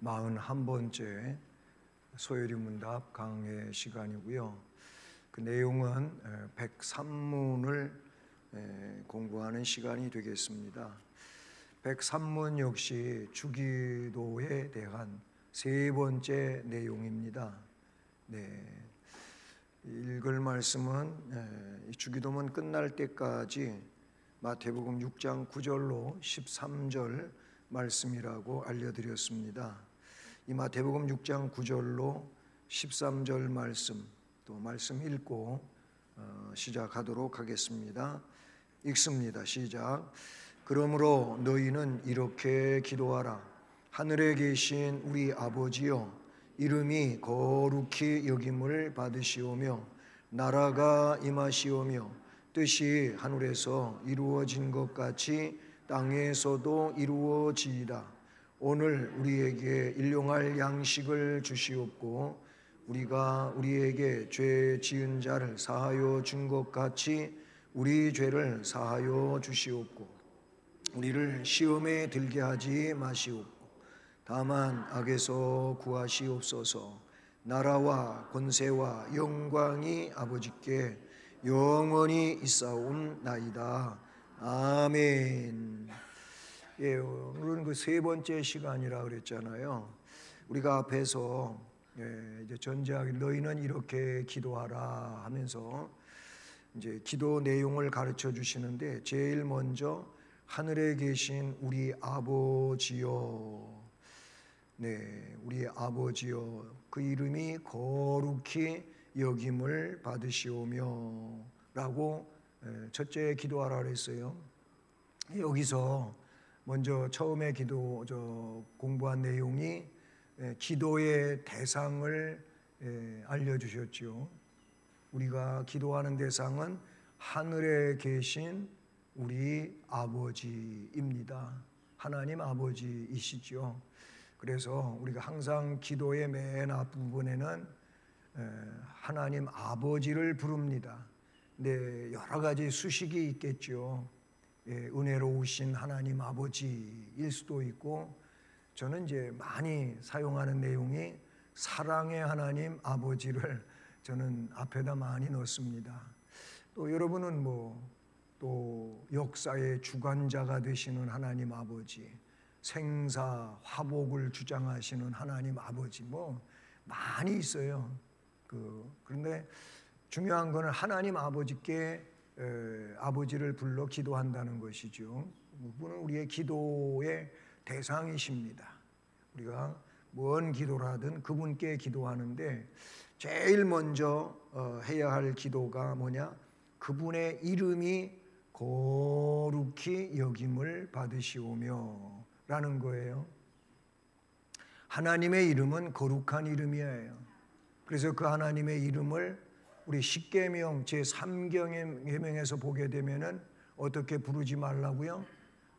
41번째 소요리 문답 강해 시간이고요. 그 내용은 103문을 공부하는 시간이 되겠습니다. 103문 역시 주기도에 대한 세 번째 내용입니다. 읽을 말씀은 주기도문 끝날 때까지 마태복음 6장 9절로 13절 말씀이라고 알려드렸습니다. 이 마태복음 6장 9절로 13절 말씀, 또 말씀 읽고 시작하도록 하겠습니다. 읽습니다. 시작. 그러므로 너희는 이렇게 기도하라. 하늘에 계신 우리 아버지여, 이름이 거룩히 여김을 받으시오며 나라가 임하시오며 뜻이 하늘에서 이루어진 것 같이 땅에서도 이루어지이다. 오늘 우리에게 일용할 양식을 주시옵고 우리가 우리에게 죄 지은 자를 사하여 준 것 같이 우리 죄를 사하여 주시옵고 우리를 시험에 들게 하지 마시옵고 다만 악에서 구하시옵소서. 나라와 권세와 영광이 아버지께 영원히 있사옵나이다. 아멘. 오늘은 그 세 번째 시간이라 그랬잖아요. 우리가 앞에서 이제 전제하기 너희는 이렇게 기도하라 하면서 이제 기도 내용을 가르쳐 주시는데 제일 먼저 하늘에 계신 우리 아버지여, 우리 아버지여, 그 이름이 거룩히 여김을 받으시오며 라고 첫째 기도하라 그랬어요. 여기서 먼저 처음에 공부한 내용이 기도의 대상을 알려주셨죠. 우리가 기도하는 대상은 하늘에 계신 우리 아버지입니다. 하나님 아버지이시죠. 그래서 우리가 항상 기도의 맨 앞부분에는 하나님 아버지를 부릅니다. 근데 여러 가지 수식이 있겠죠. 은혜로우신 하나님 아버지일 수도 있고, 저는 이제 많이 사용하는 내용이 사랑의 하나님 아버지를 저는 앞에다 많이 넣습니다. 또 여러분은 또 역사의 주관자가 되시는 하나님 아버지, 생사 화복을 주장하시는 하나님 아버지 많이 있어요. 그런데 중요한 것은 하나님 아버지께 아버지를 불러 기도한다는 것이죠. 그분은 우리의 기도의 대상이십니다. 우리가 뭔 기도를 하든 그분께 기도하는데 제일 먼저 해야 할 기도가 뭐냐? 그분의 이름이 거룩히 여김을 받으시오며 라는 거예요. 하나님의 이름은 거룩한 이름이에요. 그래서 그 하나님의 이름을 우리 십계명 제3계명에서 보게 되면은 어떻게 부르지 말라고요?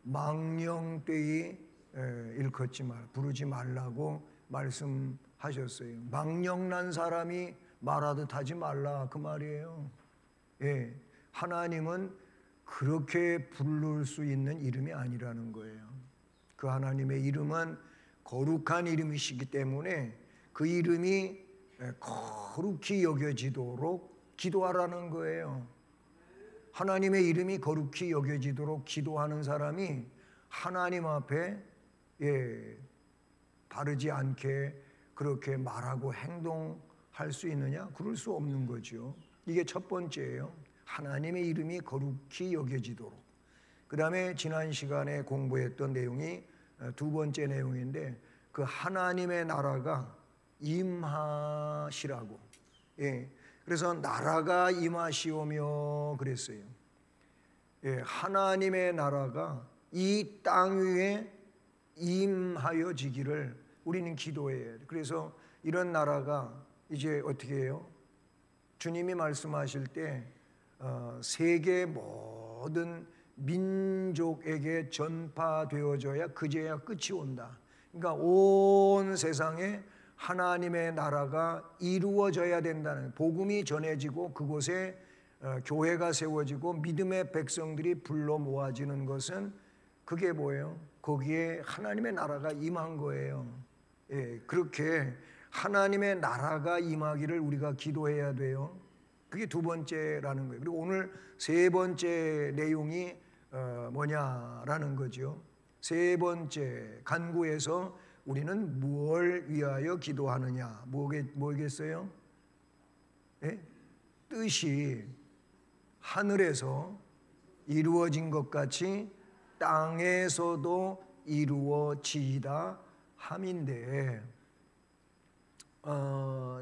망령되이 일컫지 말, 부르지 말라고 말씀하셨어요. 망령난 사람이 말하듯 하지 말라 그 말이에요. 하나님은 그렇게 부를 수 있는 이름이 아니라는 거예요. 그 하나님의 이름은 거룩한 이름이시기 때문에 그 이름이 거룩히 여겨지도록 기도하라는 거예요. 하나님의 이름이 거룩히 여겨지도록 기도하는 사람이 하나님 앞에 바르지 않게 그렇게 말하고 행동할 수 있느냐? 그럴 수 없는 거죠. 이게 첫 번째예요. 하나님의 이름이 거룩히 여겨지도록. 그 다음에 지난 시간에 공부했던 내용이 두 번째 내용인데 그 하나님의 나라가 임하시라고. 그래서 나라가 임하시오며 그랬어요. 하나님의 나라가 이 땅 위에 임하여지기를 우리는 기도해야 돼. 그래서 이런 나라가 이제 어떻게 해요? 주님이 말씀하실 때 세계 모든 민족에게 전파되어져야 그제야 끝이 온다. 그러니까 온 세상에 하나님의 나라가 이루어져야 된다는, 복음이 전해지고 그곳에 교회가 세워지고 믿음의 백성들이 불러 모아지는 것은 그게 뭐예요? 거기에 하나님의 나라가 임한 거예요. 예, 그렇게 하나님의 나라가 임하기를 우리가 기도해야 돼요. 그게 두 번째라는 거예요. 그리고 오늘 세 번째 내용이 뭐냐라는 거죠. 세 번째 간구에서 우리는 무엇을 위하여 기도하느냐? 뭐겠어요? 예? 뜻이 하늘에서 이루어진 것 같이 땅에서도 이루어지이다 함인데,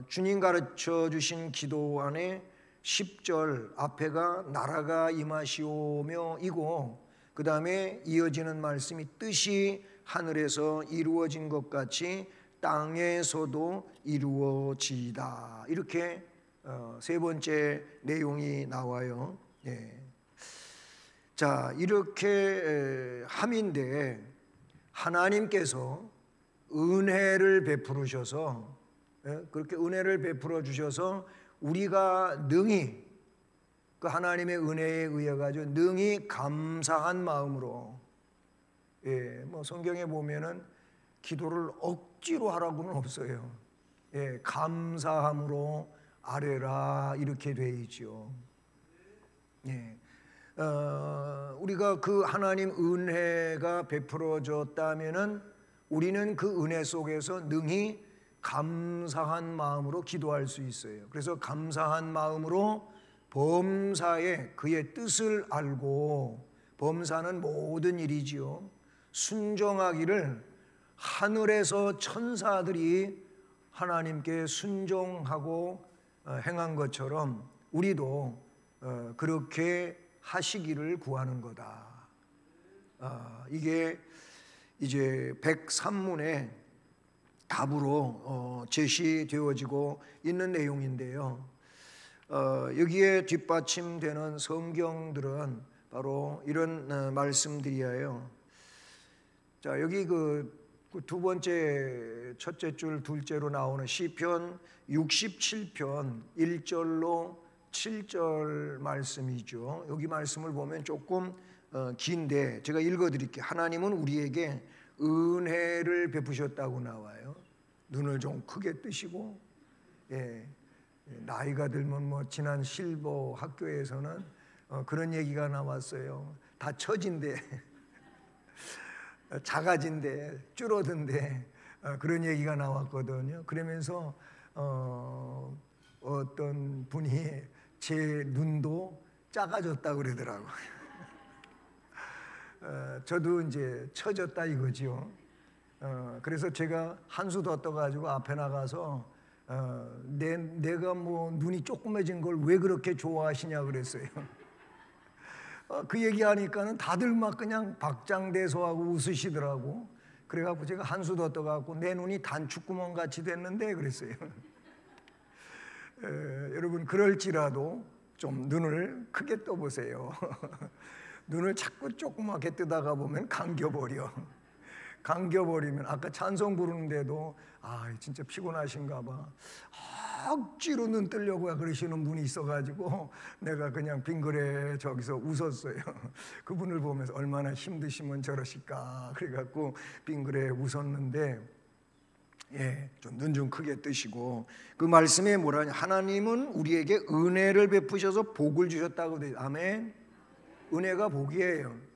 주님 가르쳐 주신 기도 안에 10절 앞에가 나라가 임하시오며 이고, 그 다음에 이어지는 말씀이 뜻이 하늘에서 이루어진 것 같이 땅에서도 이루어지이다. 이렇게 세 번째 내용이 나와요. 예. 자, 이렇게 함인데 하나님께서 은혜를 베풀으셔서, 그렇게 은혜를 베풀어 주셔서 우리가 능히 그 하나님의 은혜에 의해 가지고 능히 감사한 마음으로, 예, 뭐 성경에 보면은 기도를 억지로 하라고는 없어요. 예, 감사함으로 아뢰라 이렇게 돼 있죠. 예, 우리가 그 하나님 은혜가 베풀어졌다면은 우리는 그 은혜 속에서 능히 감사한 마음으로 기도할 수 있어요. 그래서 감사한 마음으로 범사에 그의 뜻을 알고, 범사는 모든 일이지요, 순종하기를 하늘에서 천사들이 하나님께 순종하고 행한 것처럼 우리도 그렇게 하시기를 구하는 거다. 이게 이제 103문에 답으로 제시되어지고 있는 내용인데요. 여기에 뒷받침되는 성경들은 바로 이런 말씀들이에요. 자, 여기 그 두 번째, 첫째 줄 둘째로 나오는 시편 67편 1절로 7절 말씀이죠. 여기 말씀을 보면 조금 긴데 제가 읽어드릴게요. 하나님은 우리에게 은혜를 베푸셨다고 나와요. 눈을 좀 크게 뜨시고, 예, 나이가 들면 뭐 지난 실버 학교에서는 그런 얘기가 나왔어요. 다 처진대, 작아진대, 줄어든대, 그런 얘기가 나왔거든요. 그러면서 어떤 분이 제 눈도 작아졌다고 그러더라고요. 저도 이제 처졌다 이거지요. 그래서 제가 한 수 더 떠가지고 앞에 나가서 내가 뭐 눈이 조그매진 걸 왜 그렇게 좋아하시냐 그랬어요. 그 얘기하니까는 다들 막 그냥 박장대소하고 웃으시더라고. 그래갖고 제가 한 수 더 떠갖고 내 눈이 단축구멍 같이 됐는데 그랬어요. 여러분, 그럴지라도 좀 눈을 크게 떠보세요. 눈을 자꾸 조그맣게 뜨다가 보면 감겨버려. 감겨버리면, 아까 찬송 부르는데도 진짜 피곤하신가 봐, 억지로 눈 뜨려고 그러시는 분이 있어가지고 내가 그냥 빙그레 저기서 웃었어요. 그분을 보면서 얼마나 힘드시면 저러실까 그래갖고 빙그레 웃었는데, 예, 좀 눈 좀 크게 뜨시고, 그 말씀에 뭐라냐, 하나님은 우리에게 은혜를 베푸셔서 복을 주셨다고 돼. 아멘. 은혜가 복이에요.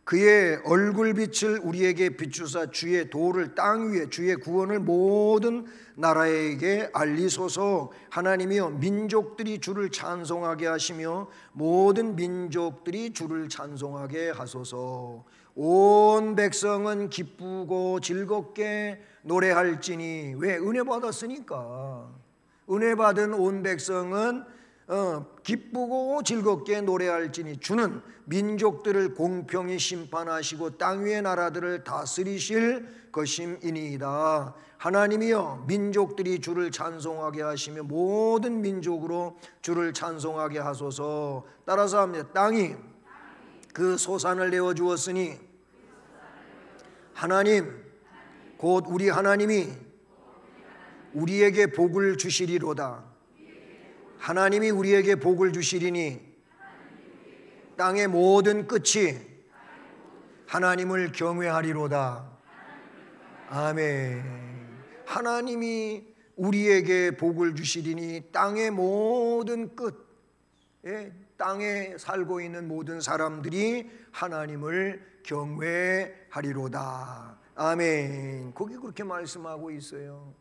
그의 얼굴빛을 우리에게 비추사 주의 도를 땅 위에, 주의 구원을 모든 나라에게 알리소서. 하나님이여, 민족들이 주를 찬송하게 하시며 모든 민족들이 주를 찬송하게 하소서. 온 백성은 기쁘고 즐겁게 노래할지니. 왜? 은혜 받았으니까. 은혜 받은 온 백성은 기쁘고 즐겁게 노래할지니 주는 민족들을 공평히 심판하시고 땅 위의 나라들을 다스리실 것임이니이다. 하나님이여, 민족들이 주를 찬송하게 하시며 모든 민족으로 주를 찬송하게 하소서. 따라서 합니다. 땅이 그 소산을 내어 주었으니 하나님 곧 우리 하나님이 우리에게 복을 주시리로다. 하나님이 우리에게 복을 주시리니 땅의 모든 끝이 하나님을 경외하리로다. 아멘. 하나님이 우리에게 복을 주시리니 땅의 모든 끝, 땅에 살고 있는 모든 사람들이 하나님을 경외하리로다. 아멘. 거기 그렇게 말씀하고 있어요.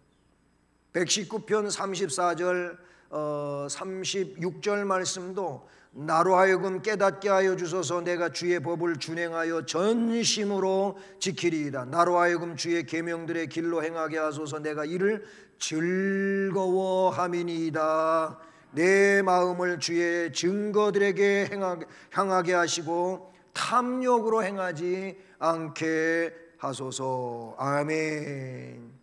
119편 34절 36절 말씀도 나로 하여금 깨닫게 하여 주소서. 내가 주의 법을 준행하여 전심으로 지키리이다. 나로 하여금 주의 계명들의 길로 행하게 하소서. 내가 이를 즐거워함이니이다. 내 마음을 주의 증거들에게 향하게 하시고 탐욕으로 행하지 않게 하소서. 아멘.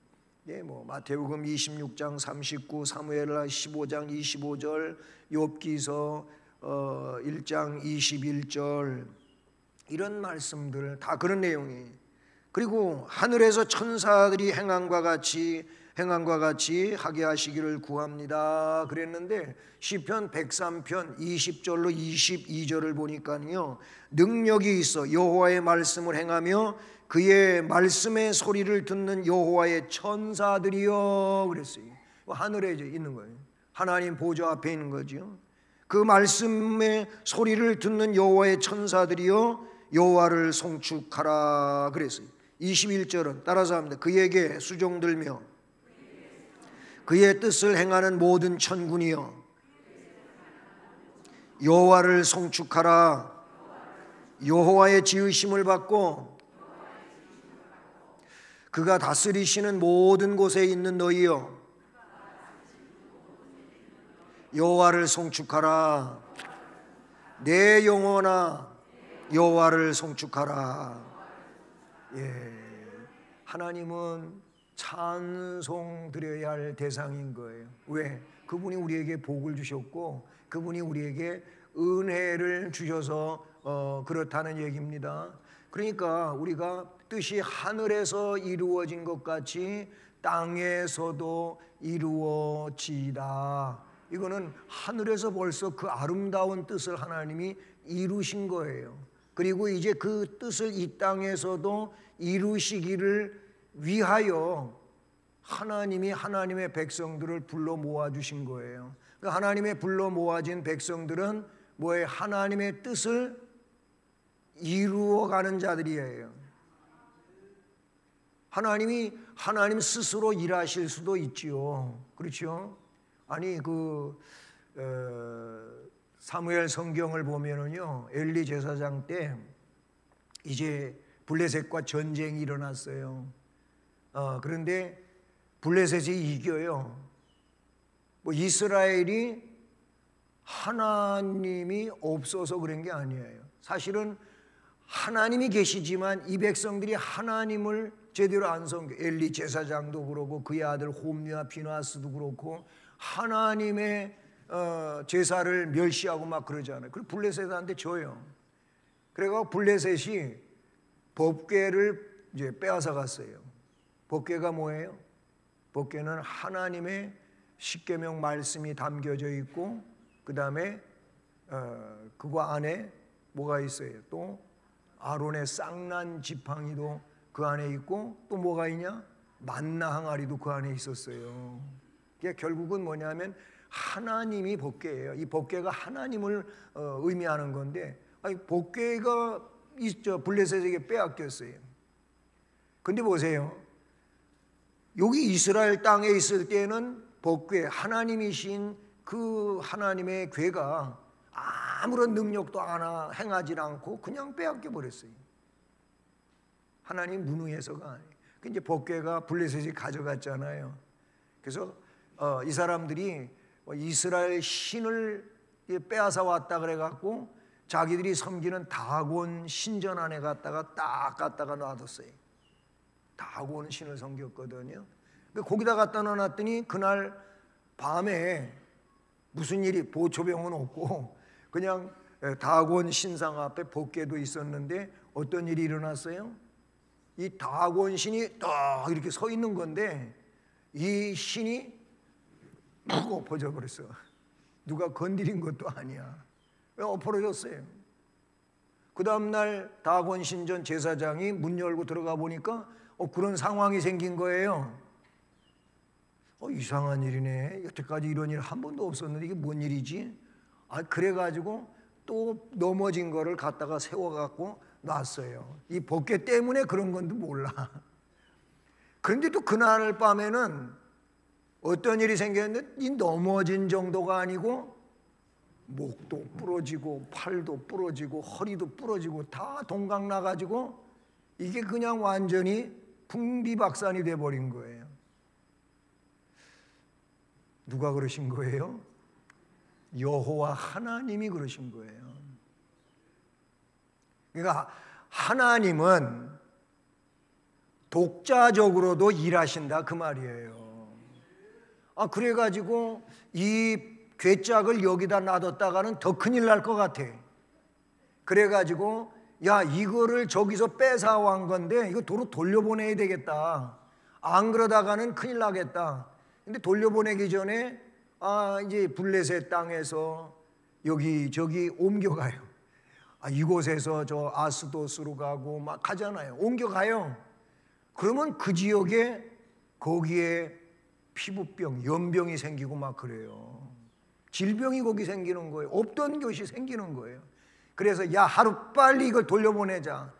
마태복음 26장 39, 사무엘하 15장 25절, 욥기서 1장 21절, 이런 말씀들 다 그런 내용이에요. 그리고 하늘에서 천사들이 행함과 같이 하게 하시기를 구합니다 그랬는데, 시편 103편 20절로 22절을 보니까요, 능력이 있어 여호와의 말씀을 행하며 그의 말씀의 소리를 듣는 여호와의 천사들이여 그랬어요. 하늘에 있는 거예요. 하나님 보좌 앞에 있는 거죠. 그 말씀의 소리를 듣는 여호와의 천사들이여 여호와를 송축하라 그랬어요. 21절은 따라서 합니다. 그에게 수종들며 그의 뜻을 행하는 모든 천군이여 여호와를 송축하라. 여호와의 지으심을 받고 그가 다스리시는 모든 곳에 있는 너희여 여호와를 송축하라. 내 영혼아 여호와를 송축하라. 하나님은 찬송 드려야 할 대상인 거예요. 왜? 그분이 우리에게 복을 주셨고 그분이 우리에게 은혜를 주셔서 그렇다는 얘기입니다. 그러니까 우리가 뜻이 하늘에서 이루어진 것 같이 땅에서도 이루어지다. 이거는 하늘에서 벌써 그 아름다운 뜻을 하나님이 이루신 거예요. 그리고 이제 그 뜻을 이 땅에서도 이루시기를 위하여 하나님이 하나님의 백성들을 불러 모아주신 거예요. 그러니까 하나님의 불러 모아진 백성들은 뭐예요? 하나님의 뜻을 이루어가는 자들이에요. 하나님 스스로 일하실 수도 있지요. 그렇죠? 아니 사무엘 성경을 보면은요, 엘리 제사장 때 이제 블레셋과 전쟁이 일어났어요. 그런데 블레셋이 이겨요. 이스라엘이 하나님이 없어서 그런 게 아니에요. 사실은 하나님이 계시지만 이 백성들이 하나님을 제대로 안 섬겨. 엘리 제사장도 그렇고 그의 아들 홈리와 비나스도 그렇고 하나님의 제사를 멸시하고 막 그러잖아요. 그리고 블레셋한테 져요. 그래서 블레셋이 법궤를 이제 빼앗아 갔어요. 법궤가 뭐예요? 법궤는 하나님의 십계명 말씀이 담겨져 있고 그 다음에 그거 안에 뭐가 있어요? 또 아론의 쌍난 지팡이도 그 안에 있고 또 뭐가 있냐? 만나 항아리도 그 안에 있었어요. 그러니까 결국은 뭐냐면 하나님이 법궤예요. 이 법궤가 하나님을 의미하는 건데, 법궤가 블레셋에게 빼앗겼어요. 근데 보세요. 여기 이스라엘 땅에 있을 때는 법궤, 하나님이신 그 하나님의 궤가 아무런 능력도 하나 행하지 않고 그냥 빼앗겨 버렸어요. 하나님 무능해서가 아니에요. 이제 법궤가 블레셋이 가져갔잖아요. 그래서 이 사람들이 이스라엘 신을 빼앗아 왔다 그래갖고 자기들이 섬기는 다곤 신전 안에 갔다가 딱 갖다가 놔뒀어요. 다곤 신을 섬겼거든요. 거기다 갖다 놔놨더니 그날 밤에 무슨 일이, 보초병은 없고 그냥 다곤 신상 앞에 법궤도 있었는데 어떤 일이 일어났어요? 이 다곤 신이 딱 이렇게 서 있는 건데 이 신이 푹 엎어져 버렸어. 누가 건드린 것도 아니야. 왜 엎어졌어요? 그 다음날 다곤 신전 제사장이 문 열고 들어가 보니까 그런 상황이 생긴 거예요. 이상한 일이네. 여태까지 이런 일 한 번도 없었는데 이게 뭔 일이지? 그래가지고 또 넘어진 거를 갖다가 세워갖고 놨어요. 이 법궤 때문에 그런 건도 몰라. 그런데 또 그날 밤에는 어떤 일이 생겼는데 이 넘어진 정도가 아니고 목도 부러지고 팔도 부러지고 허리도 부러지고 다 동강 나가지고 이게 그냥 완전히 풍비박산이 돼버린 거예요. 누가 그러신 거예요? 여호와 하나님이 그러신 거예요. 그러니까 하나님은 독자적으로도 일하신다 그 말이에요. 그래가지고 이 괴짝을 여기다 놔뒀다가는 더 큰일 날 것 같아. 그래가지고 야, 이거를 저기서 뺏어온 건데 이거 도로 돌려보내야 되겠다. 안 그러다가는 큰일 나겠다. 근데 돌려보내기 전에 이제 블레셋 땅에서 여기저기 옮겨가요. 이곳에서 저 아스도스로 가고 막 가잖아요. 옮겨가요. 그러면 그 지역에 거기에 피부병, 연병이 생기고 막 그래요. 질병이 거기 생기는 거예요. 없던 것이 생기는 거예요. 그래서 야, 하루빨리 이걸 돌려보내자.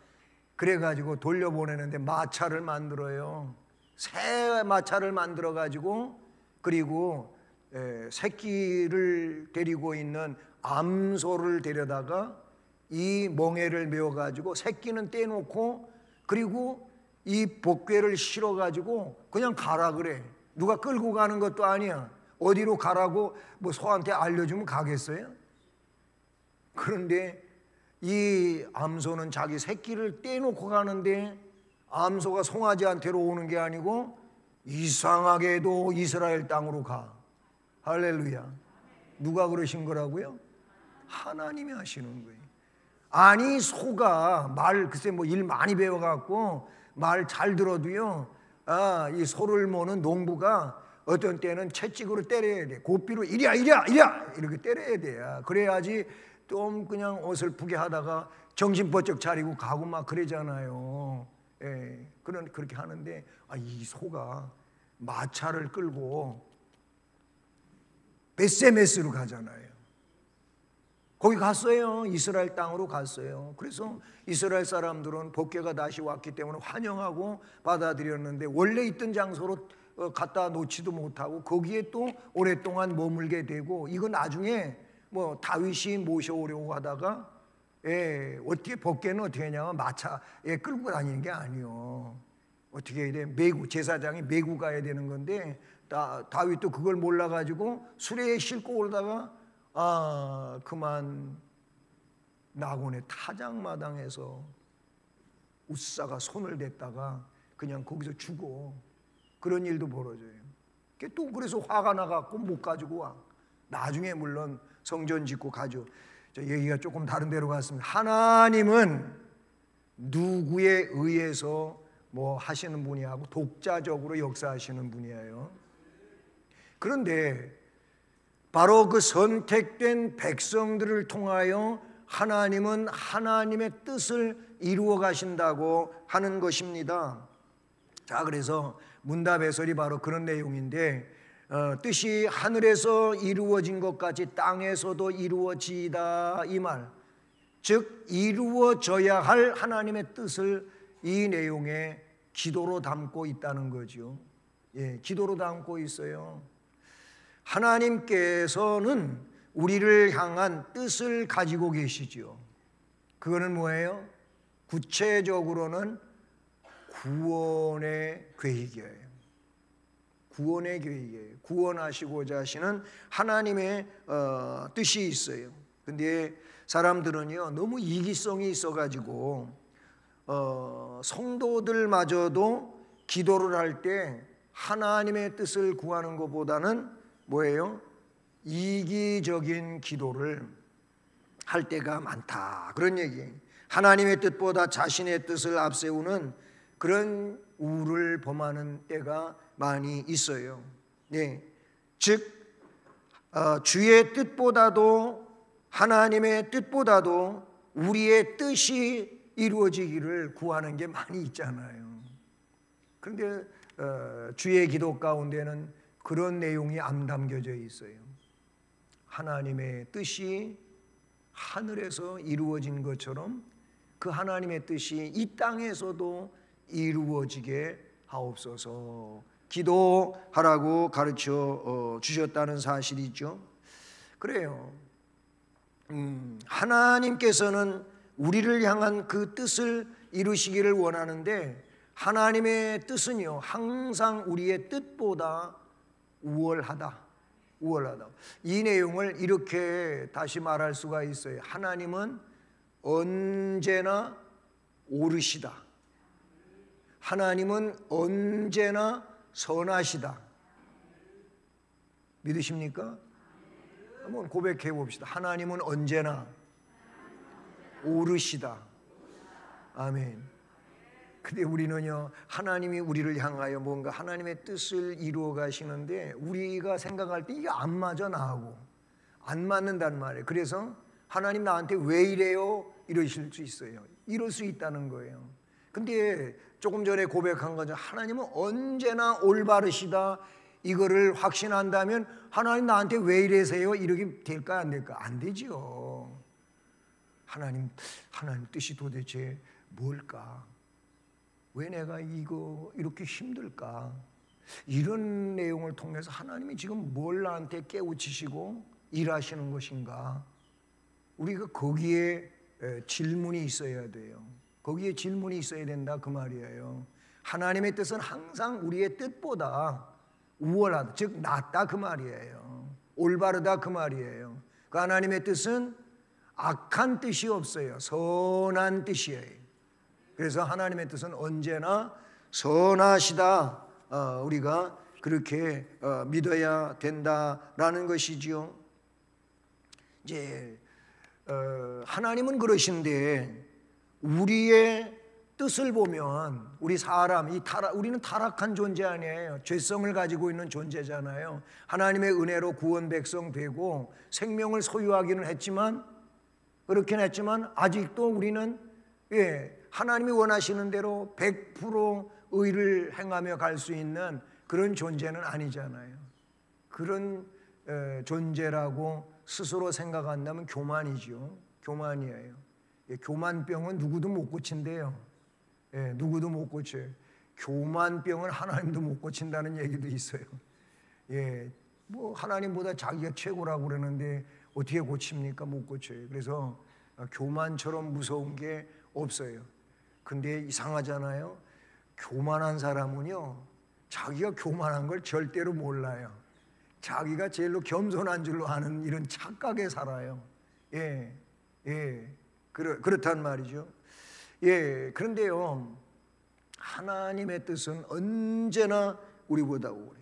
그래가지고 돌려보내는데 마차를 만들어요. 새 마차를 만들어가지고 그리고 새끼를 데리고 있는 암소를 데려다가 이 멍에를 메워가지고 새끼는 떼놓고 그리고 이 복궤를 실어가지고 그냥 가라 그래. 누가 끌고 가는 것도 아니야. 어디로 가라고 뭐 소한테 알려주면 가겠어요? 그런데 이 암소는 자기 새끼를 떼놓고 가는데 암소가 송아지한테로 오는 게 아니고 이상하게도 이스라엘 땅으로 가. 할렐루야. 누가 그러신 거라고요? 하나님이 하시는 거예요. 아니 소가 말 글쎄 뭐 일 많이 배워갖고 말 잘 들어도요, 이 소를 모는 농부가 어떤 때는 채찍으로 때려야 돼. 고삐로 이리야 이렇게 때려야 돼. 그래야지 좀 그냥 어설프게 하다가 정신 번쩍 차리고 가고 막 그러잖아요. 그렇게 하는데 이 소가 마차를 끌고 베세메스로 가잖아요. 거기 갔어요. 이스라엘 땅으로 갔어요. 그래서 이스라엘 사람들은 복궤가 다시 왔기 때문에 환영하고 받아들였는데 원래 있던 장소로 갖다 놓지도 못하고 거기에 또 오랫동안 머물게 되고 이거 나중에 뭐 다윗이 모셔오려고 하다가 어떻게 복궤는 어떻게 하냐면 마차에 끌고 다니는 게 아니요. 어떻게 해야 돼? 메고 제사장이 메고 가야 되는 건데 다윗도 그걸 몰라가지고 수레에 싣고 오다가 그만 나곤의 타작마당에서 웃사가 손을 댔다가 그냥 거기서 죽어. 그런 일도 벌어져요. 또 그래서 화가 나갖고 못 가지고 와. 나중에 물론 성전 짓고 가죠. 저 얘기가 조금 다른 데로 갔습니다. 하나님은 누구에 의해서 뭐 하시는 분이 하고 독자적으로 역사하시는 분이에요. 그런데 바로 그 선택된 백성들을 통하여 하나님은 하나님의 뜻을 이루어 가신다고 하는 것입니다. 자, 그래서 문답해설이 바로 그런 내용인데 뜻이 하늘에서 이루어진 것 같이 땅에서도 이루어지다 이 말, 즉 이루어져야 할 하나님의 뜻을 이 내용에 기도로 담고 있다는 거죠. 기도로 담고 있어요. 하나님께서는 우리를 향한 뜻을 가지고 계시죠. 그거는 뭐예요? 구체적으로는 구원의 계획이에요. 구원의 계획이에요. 구원하시고자 하시는 하나님의 뜻이 있어요. 근데 사람들은요 너무 이기성이 있어가지고 성도들마저도 기도를 할 때 하나님의 뜻을 구하는 것보다는 뭐예요? 이기적인 기도를 할 때가 많다. 그런 얘기예요. 하나님의 뜻보다 자신의 뜻을 앞세우는 그런 우를 범하는 때가 많이 있어요. 즉 주의 뜻보다도 하나님의 뜻보다도 우리의 뜻이 이루어지기를 구하는 게 많이 있잖아요. 그런데 주의 기도 가운데는 그런 내용이 안 담겨져 있어요. 하나님의 뜻이 하늘에서 이루어진 것처럼 그 하나님의 뜻이 이 땅에서도 이루어지게 하옵소서. 기도하라고 가르쳐 주셨다는 사실이죠. 그래요. 하나님께서는 우리를 향한 그 뜻을 이루시기를 원하는데 하나님의 뜻은요 항상 우리의 뜻보다 우월하다. 이 내용을 이렇게 다시 말할 수가 있어요. 하나님은 언제나 옳으시다. 하나님은 언제나 선하시다. 믿으십니까? 한번 고백해 봅시다. 하나님은 언제나 옳으시다. 아멘. 근데 우리는요, 하나님이 우리를 향하여 뭔가 하나님의 뜻을 이루어 가시는데 우리가 생각할 때 이게 안 맞아, 나하고. 안 맞는단 말이에요. 그래서 하나님 나한테 왜 이래요? 이러실 수 있어요. 이럴 수 있다는 거예요. 근데 조금 전에 고백한 거죠. 하나님은 언제나 올바르시다. 이거를 확신한다면 하나님 나한테 왜 이래세요? 이렇게 될까 안 될까? 안 되죠. 하나님 뜻이 도대체 뭘까? 왜 내가 이거 이렇게 힘들까? 이런 내용을 통해서 하나님이 지금 뭘 나한테 깨우치시고 일하시는 것인가? 우리가 거기에 질문이 있어야 돼요. 거기에 질문이 있어야 된다 그 말이에요. 하나님의 뜻은 항상 우리의 뜻보다 우월하다, 즉 낫다 그 말이에요. 올바르다 그 말이에요. 그 하나님의 뜻은 악한 뜻이 없어요. 선한 뜻이에요. 그래서 하나님의 뜻은 언제나 선하시다. 우리가 그렇게 믿어야 된다라는 것이지요. 이제 하나님은 그러신데 우리의 뜻을 보면 우리 사람, 우리는 타락한 존재 아니에요. 죄성을 가지고 있는 존재잖아요. 하나님의 은혜로 구원 백성 되고 생명을 소유하기는 했지만 그렇긴 했지만 아직도 우리는 하나님이 원하시는 대로 100% 의를 행하며 갈 수 있는 그런 존재는 아니잖아요. 그런 존재라고 스스로 생각한다면 교만이죠. 교만이에요. 교만병은 누구도 못 고친대요. 누구도 못 고쳐요. 교만병은 하나님도 못 고친다는 얘기도 있어요. 뭐 하나님보다 자기가 최고라고 그러는데 어떻게 고칩니까? 못 고쳐요. 그래서 교만처럼 무서운 게 없어요. 근데 이상하잖아요. 교만한 사람은요, 자기가 교만한 걸 절대로 몰라요. 자기가 제일로 겸손한 줄로 아는 이런 착각에 살아요. 그렇단 말이죠. 그런데요, 하나님의 뜻은 언제나 우리보다 오래.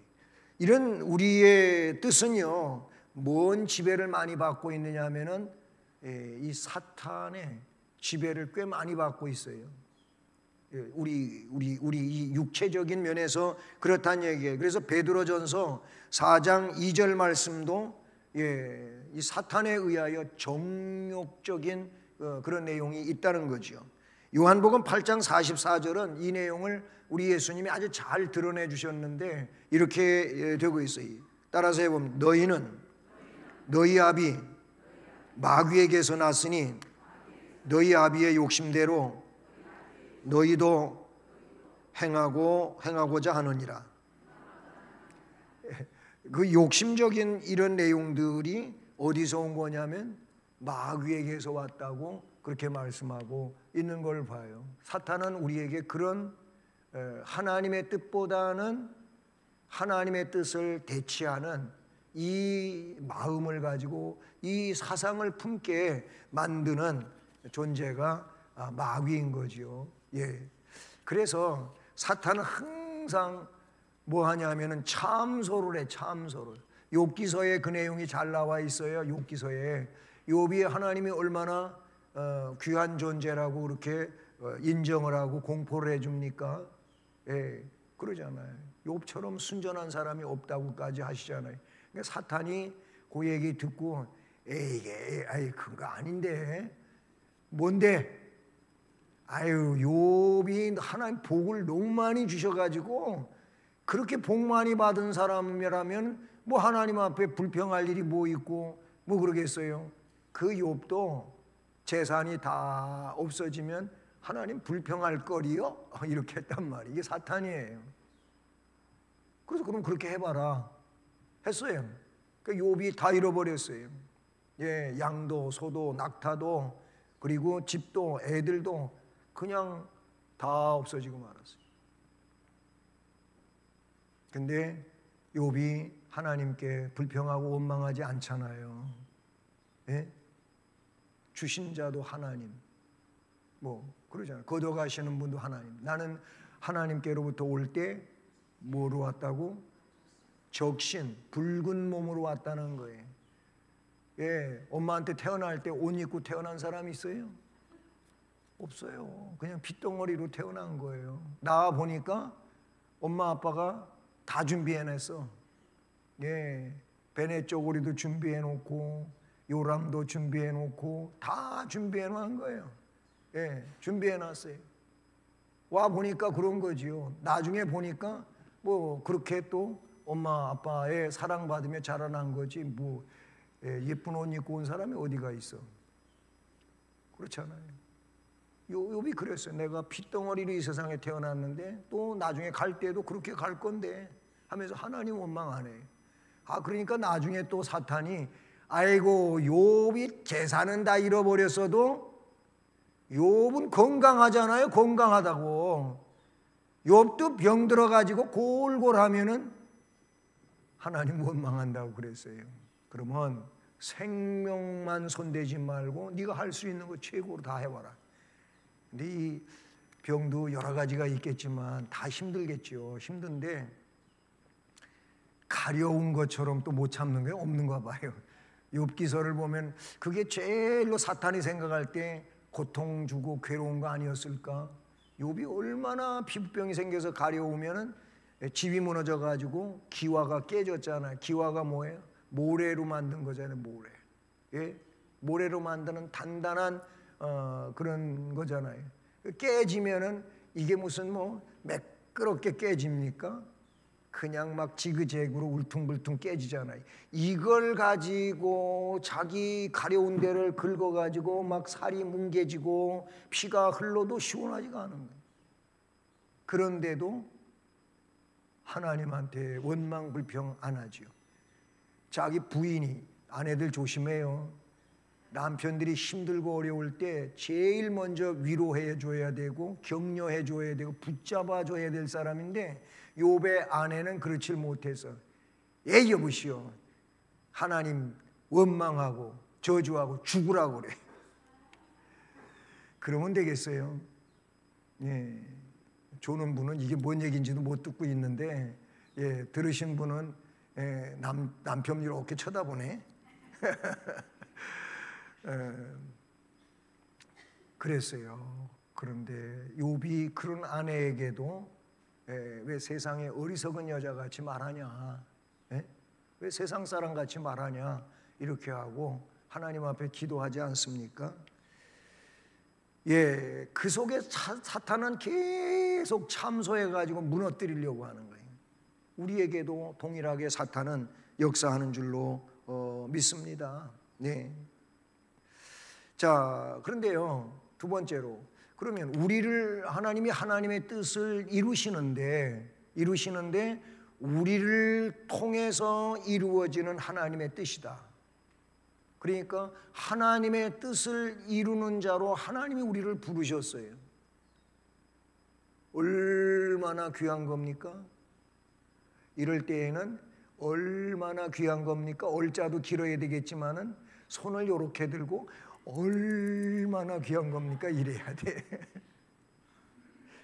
이런 우리의 뜻은요, 뭔 지배를 많이 받고 있느냐 하면은 이 사탄의 지배를 꽤 많이 받고 있어요. 우리 이 육체적인 면에서 그렇다는 얘기예요. 그래서 베드로전서 4장 2절 말씀도 이 사탄에 의하여 정욕적인 그런 내용이 있다는 거죠. 요한복음 8장 44절은 이 내용을 우리 예수님이 아주 잘 드러내 주셨는데 이렇게 되고 있어요. 따라서 해보면 너희는 너희 아비 마귀에게서 났으니 너희 아비의 욕심대로 너희도 행하고자 하느니라. 그 욕심적인 이런 내용들이 어디서 온 거냐면 마귀에게서 왔다고 그렇게 말씀하고 있는 걸 봐요. 사탄은 우리에게 그런 하나님의 뜻보다는 하나님의 뜻을 대치하는 이 마음을 가지고 이 사상을 품게 만드는 존재가 마귀인 거죠. 그래서 사탄은 항상 뭐 하냐면은 참소를 해, 참소를. 욥기서에 그 내용이 잘 나와 있어요. 욥기서에 욥이 하나님이 얼마나 귀한 존재라고 그렇게 인정을 하고 공포를 해줍니까? 그러잖아요. 욥처럼 순전한 사람이 없다고까지 하시잖아요. 그러니까 사탄이 그 얘기 듣고 이게 그거 아닌데 뭔데? 아유, 욥이 하나님 복을 너무 많이 주셔가지고 그렇게 복 많이 받은 사람이라면 뭐 하나님 앞에 불평할 일이 뭐 있고 뭐 그러겠어요. 그 욥도 재산이 다 없어지면 하나님 불평할 거리요? 이렇게 했단 말이에요. 이게 사탄이에요. 그래서 그럼 그렇게 해봐라 했어요. 그 욥이 다 잃어버렸어요. 예, 양도 소도 낙타도 그리고 집도 애들도 그냥 다 없어지고 말았어요. 근데 욥이 하나님께 불평하고 원망하지 않잖아요. 예? 주신 자도 하나님, 뭐 그러잖아요. 거둬가시는 분도 하나님. 나는 하나님께로부터 올 때 뭐로 왔다고? 적신, 붉은 몸으로 왔다는 거예요. 예, 엄마한테 태어날 때 옷 입고 태어난 사람이 있어요? 없어요. 그냥 핏덩어리로 태어난 거예요. 나와 보니까 엄마 아빠가 다 준비해냈어. 예, 베네 쪼고리도 준비해놓고 요람도 준비해놓고 다 준비해놓은 거예요. 예, 준비해놨어요. 와 보니까 그런 거지요. 나중에 보니까 뭐 그렇게 또 엄마 아빠의 사랑받으며 자라난 거지 뭐 예쁜 옷 입고 온 사람이 어디가 있어. 그렇잖아요. 욥이 그랬어요. 내가 핏덩어리로 이 세상에 태어났는데 또 나중에 갈 때도 그렇게 갈 건데 하면서 하나님 원망 안 해요. 아, 그러니까 나중에 또 사탄이 아이고 욥이 재산은 다 잃어버렸어도 욥은 건강하잖아요. 건강하다고. 욥도 병 들어가지고 골골하면은 하나님 원망한다고 그랬어요. 그러면 생명만 손대지 말고 네가 할 수 있는 거 최고로 다 해봐라. 근데 이 병도 여러 가지가 있겠지만 다 힘들겠죠. 힘든데 가려운 것처럼 또 못 참는 게 없는가 봐요. 욥기서를 보면 그게 제일로 사탄이 생각할 때 고통 주고 괴로운 거 아니었을까? 욥이 얼마나 피부병이 생겨서 가려우면은 집이 무너져 가지고 기와가 깨졌잖아요. 기와가 뭐예요? 모래로 만든 거잖아요. 모래. 예? 모래로 만드는 단단한 그런 거잖아요. 깨지면은 이게 무슨 뭐 매끄럽게 깨집니까? 그냥 막 지그재그로 울퉁불퉁 깨지잖아요. 이걸 가지고 자기 가려운 데를 긁어가지고 막 살이 뭉개지고 피가 흘러도 시원하지가 않은 거예요. 그런데도 하나님한테 원망 불평 안 하지요. 자기 부인이 아내들 조심해요. 남편들이 힘들고 어려울 때 제일 먼저 위로해 줘야 되고 격려해 줘야 되고 붙잡아 줘야 될 사람인데 욥의 아내는 그렇지 못해서 여보시오 하나님 원망하고 저주하고 죽으라고 그래. 그러면 되겠어요. 예, 조는 분은 이게 뭔 얘기인지도 못 듣고 있는데 예, 들으신 분은 예, 남편 이렇게 쳐다보네. 그랬어요. 그런데 욥이 그런 아내에게도 왜 세상에 어리석은 여자같이 말하냐, 왜 세상 사람같이 말하냐 이렇게 하고 하나님 앞에 기도하지 않습니까? 예, 그 속에 사탄은 계속 참소해가지고 무너뜨리려고 하는 거예요. 우리에게도 동일하게 사탄은 역사하는 줄로 믿습니다. 네. 자, 그런데요, 두 번째로, 그러면 우리를 하나님이 하나님의 뜻을 이루시는데 우리를 통해서 이루어지는 하나님의 뜻이다. 그러니까 하나님의 뜻을 이루는 자로 하나님이 우리를 부르셨어요. 얼마나 귀한 겁니까? 이럴 때에는 얼마나 귀한 겁니까? 얼자도 길어야 되겠지만은 손을 이렇게 들고 얼마나 귀한 겁니까? 이래야 돼.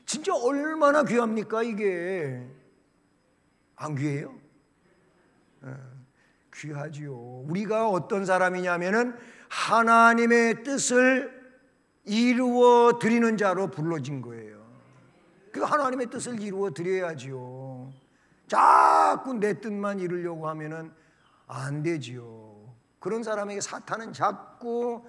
진짜 얼마나 귀합니까? 이게 안 귀해요? 귀하지요. 우리가 어떤 사람이냐면은 하나님의 뜻을 이루어 드리는 자로 불러진 거예요. 그 하나님의 뜻을 이루어 드려야지요. 자꾸 내 뜻만 이루려고 하면은 안 되지요. 그런 사람에게 사탄은 자꾸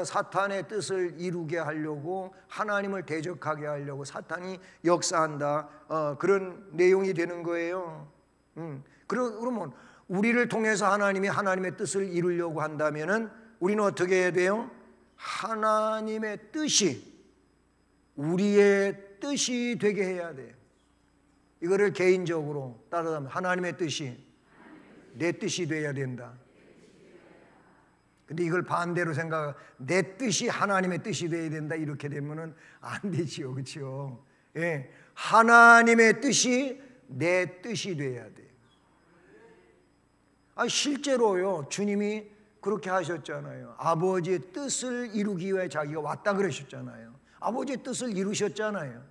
사탄의 뜻을 이루게 하려고, 하나님을 대적하게 하려고 사탄이 역사한다, 그런 내용이 되는 거예요. 그러면 우리를 통해서 하나님이 하나님의 뜻을 이루려고 한다면은 우리는 어떻게 해야 돼요? 하나님의 뜻이 우리의 뜻이 되게 해야 돼요. 이거를 개인적으로 따라가면 하나님의 뜻이 내 뜻이 돼야 된다. 근데 이걸 반대로 생각, 내 뜻이 하나님의 뜻이 돼야 된다, 이렇게 되면은 안 되지요, 그렇죠? 예, 하나님의 뜻이 내 뜻이 돼야 돼요. 실제로요, 주님이 그렇게 하셨잖아요. 아버지의 뜻을 이루기 위해 자기가 왔다 그러셨잖아요. 아버지의 뜻을 이루셨잖아요.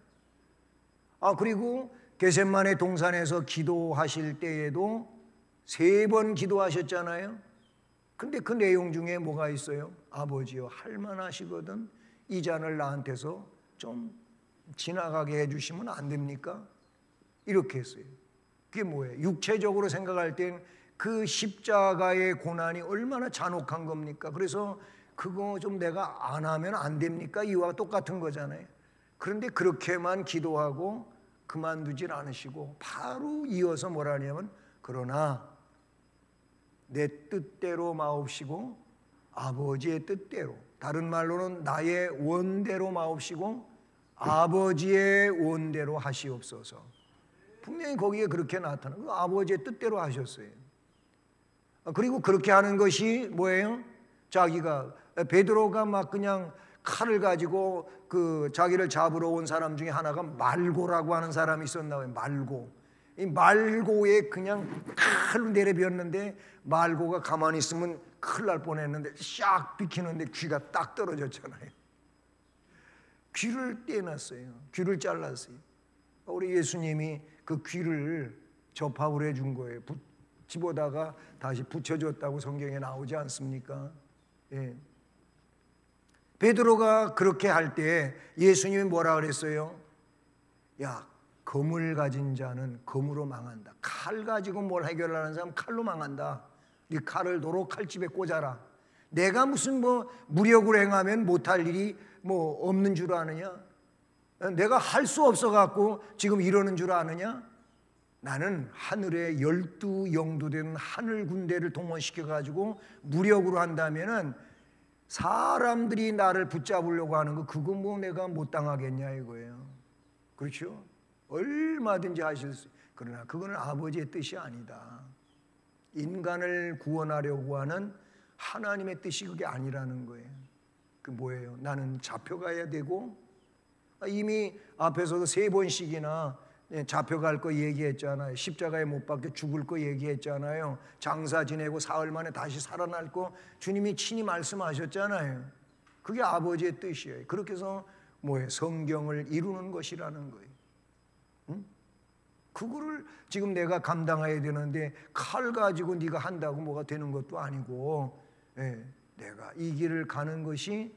그리고 겟세마네 동산에서 기도하실 때에도 3번 기도하셨잖아요. 근데 그 내용 중에 뭐가 있어요? 아버지여, 할만하시거든 이 잔을 나한테서 좀 지나가게 해주시면 안 됩니까? 이렇게 했어요. 그게 뭐예요? 육체적으로 생각할 땐 그 십자가의 고난이 얼마나 잔혹한 겁니까? 그래서 그거 좀 내가 안 하면 안 됩니까? 이와 똑같은 거잖아요. 그런데 그렇게만 기도하고 그만두질 않으시고 바로 이어서 뭐라 하냐면, 그러나 내 뜻대로 마옵시고 아버지의 뜻대로, 다른 말로는 나의 원대로 마옵시고 아버지의 원대로 하시옵소서. 분명히 거기에 그렇게 나타나고 아버지의 뜻대로 하셨어요. 그리고 그렇게 하는 것이 뭐예요? 자기가, 베드로가 막 그냥 칼을 가지고 그 자기를 잡으러 온 사람 중에 하나가 말고라고 하는 사람이 있었나 봐요. 말고. 이 말고에 그냥 칼로 내려비었는데 말고가 가만히 있으면 큰일 날 뻔했는데 샥 비키는데 귀가 딱 떨어졌잖아요. 귀를 떼놨어요. 귀를 잘랐어요. 우리 예수님이 그 귀를 접합을 해준 거예요. 집어다가 다시 붙여줬다고 성경에 나오지 않습니까? 예. 베드로가 그렇게 할 때 예수님이 뭐라 그랬어요? 야, 검을 가진 자는 검으로 망한다. 칼 가지고 뭘 해결하는 사람 칼로 망한다. 네 칼을 도로 칼집에 꽂아라. 내가 무슨 무력으로 행하면 못할 일이 없는 줄 아느냐? 내가 할 수 없어 갖고 지금 이러는 줄 아느냐? 나는 하늘에 12영도 되는 하늘 군대를 동원시켜 가지고 무력으로 한다면은 사람들이 나를 붙잡으려고 하는 거, 그거 내가 못 당하겠냐 이거예요. 그렇죠? 얼마든지 하실 수. 그러나 그거는 아버지의 뜻이 아니다. 인간을 구원하려고 하는 하나님의 뜻이 그게 아니라는 거예요. 그 뭐예요? 나는 잡혀가야 되고, 이미 앞에서도 3번씩이나 잡혀갈 거 얘기했잖아요. 십자가에 못 박혀 죽을 거 얘기했잖아요. 장사 지내고 사흘 만에 다시 살아날 거 주님이 친히 말씀하셨잖아요. 그게 아버지의 뜻이에요. 그렇게 해서 뭐예요? 성경을 이루는 것이라는 거예요. 응? 그거를 지금 내가 감당해야 되는데 칼 가지고 네가 한다고 뭐가 되는 것도 아니고, 내가 이 길을 가는 것이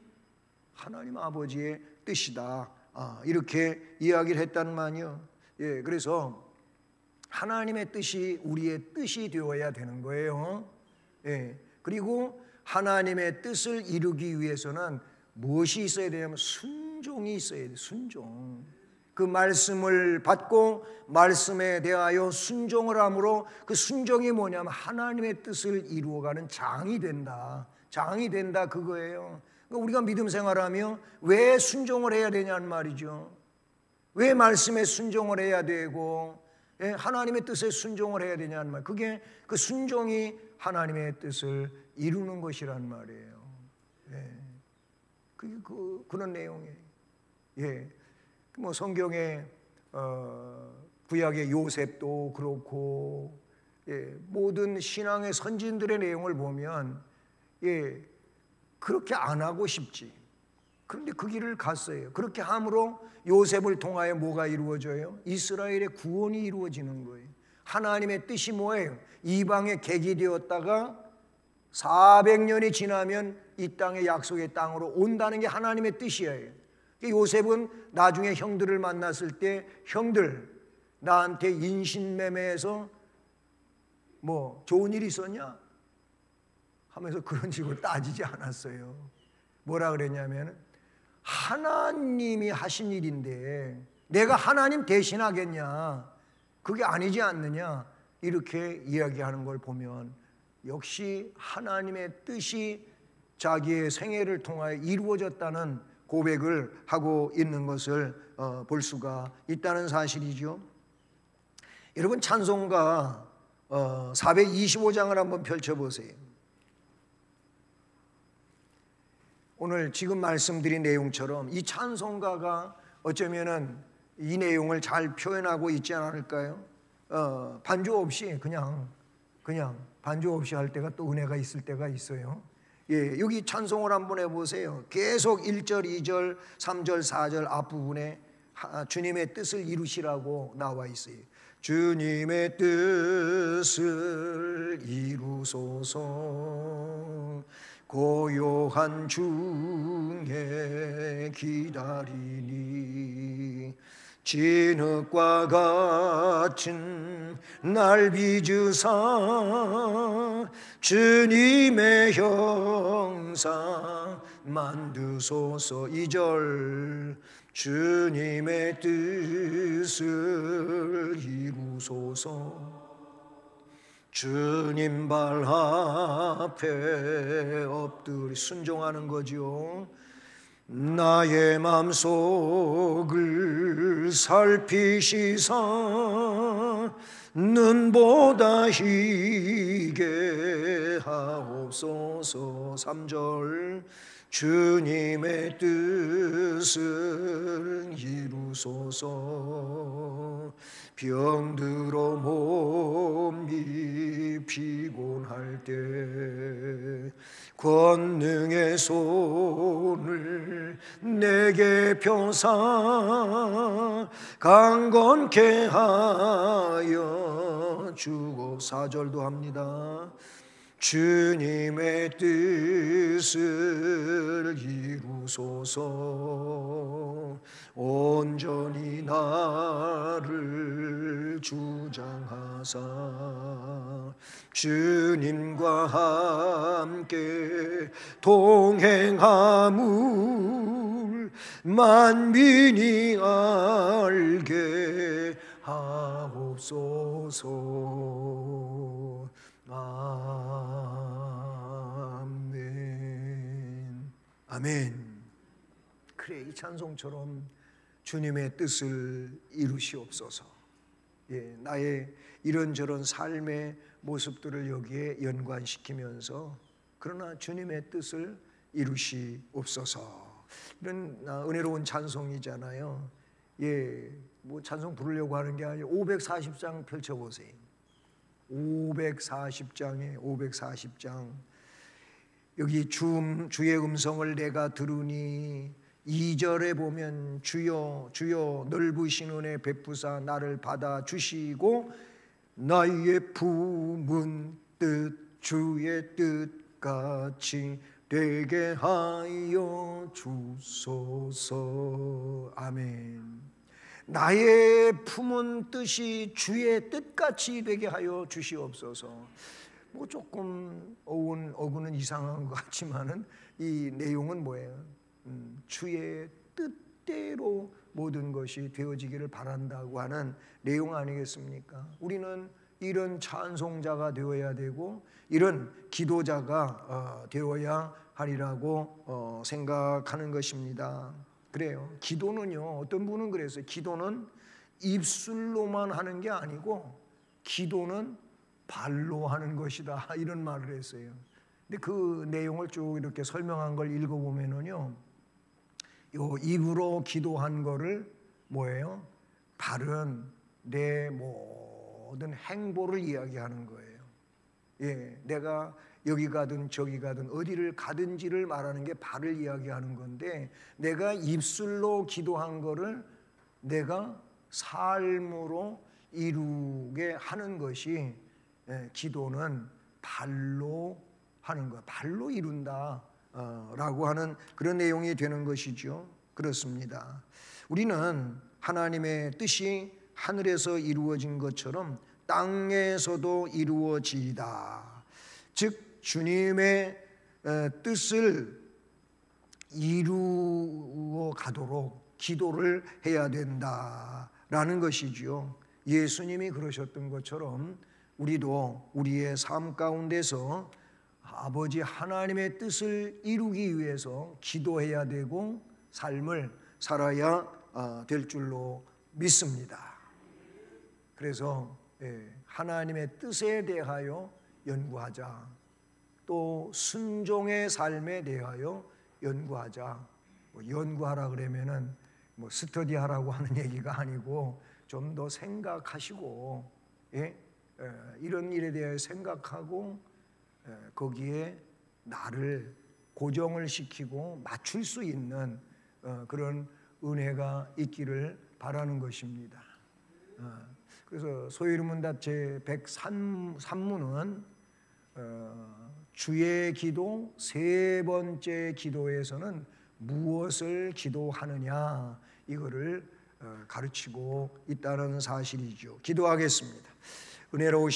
하나님 아버지의 뜻이다. 이렇게 이야기를 했단 말이요. 그래서 하나님의 뜻이 우리의 뜻이 되어야 되는 거예요. 그리고 하나님의 뜻을 이루기 위해서는 무엇이 있어야 되냐면 순종이 있어야 돼요. 순종. 그 말씀을 받고 말씀에 대하여 순종을 함으로, 그 순종이 뭐냐면 하나님의 뜻을 이루어가는 장이 된다. 장이 된다 그거예요. 그러니까 우리가 믿음 생활하며 왜 순종을 해야 되냐는 말이죠. 왜 말씀에 순종을 해야 되고 하나님의 뜻에 순종을 해야 되냐는 말. 그게 그 순종이 하나님의 뜻을 이루는 것이란 말이에요. 그게 그런 내용이에요. 성경에 구약의 요셉도 그렇고, 모든 신앙의 선진들의 내용을 보면 그렇게 안 하고 싶지. 그런데 그 길을 갔어요. 그렇게 함으로 요셉을 통하여 뭐가 이루어져요? 이스라엘의 구원이 이루어지는 거예요. 하나님의 뜻이 뭐예요? 이방의 객이 되었다가 400년이 지나면 이 땅의 약속의 땅으로 온다는 게 하나님의 뜻이에요. 요셉은 나중에 형들을 만났을 때, 형들 나한테 인신매매해서 좋은 일 있었냐? 하면서 그런 식으로 따지지 않았어요. 뭐라 그랬냐면 하나님이 하신 일인데 내가 하나님 대신하겠냐, 그게 아니지 않느냐, 이렇게 이야기하는 걸 보면 역시 하나님의 뜻이 자기의 생애를 통하여 이루어졌다는 고백을 하고 있는 것을 볼 수가 있다는 사실이죠. 여러분, 찬송가 425장을 한번 펼쳐보세요. 오늘 지금 말씀드린 내용처럼 이 찬송가가 어쩌면은 이 내용을 잘 표현하고 있지 않을까요? 반주 없이 그냥 반주 없이 할 때가 또 은혜가 있을 때가 있어요. 예, 여기 찬송을 한번 해보세요. 계속 1절, 2절, 3절, 4절 앞부분에 주님의 뜻을 이루시라고 나와 있어요. 주님의 뜻을 이루소서, 고요한 중에 기다리니 진흙과 같은 날 빚으사 주님의 형상 만드소서. 2절, 주님의 뜻을 이루소서, 주님 발 앞에 엎드리 순종하는 거죠. 나의 맘속을 살피시사 눈보다 희게 하옵소서. 3절, 주님의 뜻을 이루소서, 병들어 몸이 피곤할 때 권능의 손을 내게 펴사 강건케 하여 주고. 4절도 합니다. 주님의 뜻을 이루소서, 온전히 나를 주장하사 주님과 함께 동행함을 만민이 알게 하옵소서. 아멘. 아멘. 그래, 이 찬송처럼 주님의 뜻을 이루시옵소서. 예, 나의 이런저런 삶의 모습들을 여기에 연관시키면서 그러나 주님의 뜻을 이루시옵소서. 이런 은혜로운 찬송이잖아요. 예, 뭐 찬송 부르려고 하는 게 아니라 540장 펼쳐보세요. 540장에 540장, 여기 주의 음성을 내가 들으니 2절에 보면 주여 주여 넓으신 은혜 베푸사 나를 받아주시고 나의 품은 뜻 주의 뜻같이 되게 하여 주소서. 아멘. 나의 품은 뜻이 주의 뜻같이 되게 하여 주시옵소서. 뭐 조금 어구는 이상한 것 같지만은 이 내용은 뭐예요? 주의 뜻대로 모든 것이 되어지기를 바란다고 하는 내용 아니겠습니까? 우리는 이런 찬송자가 되어야 되고 이런 기도자가 되어야 하리라고 생각하는 것입니다. 그래요. 기도는요, 어떤 분은 그랬어요. 기도는 입술로만 하는 게 아니고 기도는 발로 하는 것이다, 이런 말을 했어요. 근데 그 내용을 쭉 이렇게 설명한 걸 읽어보면은요, 요 입으로 기도한 거를 뭐예요? 발은 내 모든 행보를 이야기하는 거예요. 예, 내가 여기 가든 저기 가든 어디를 가든지를 말하는 게 발을 이야기하는 건데, 내가 입술로 기도한 거를 내가 삶으로 이루게 하는 것이 기도는 발로 하는 것, 발로 이룬다 라고 하는 그런 내용이 되는 것이죠. 그렇습니다. 우리는 하나님의 뜻이 하늘에서 이루어진 것처럼 땅에서도 이루어지이다. 즉 주님의 뜻을 이루어 가도록 기도를 해야 된다라는 것이지요. 예수님이 그러셨던 것처럼 우리도 우리의 삶 가운데서 아버지 하나님의 뜻을 이루기 위해서 기도해야 되고 삶을 살아야 될 줄로 믿습니다. 그래서 하나님의 뜻에 대하여 연구하자. 또 순종의 삶에 대하여 연구하자. 연구하라 그러면은 스터디하라고 하는 얘기가 아니고 좀 더 생각하시고 이런 일에 대해 생각하고 거기에 나를 고정을 시키고 맞출 수 있는 그런 은혜가 있기를 바라는 것입니다. 그래서 소위르문답 제103문은 주의 기도 세 번째 기도에서는 무엇을 기도하느냐 이거를 가르치고 있다는 사실이죠. 기도하겠습니다. 은혜로우신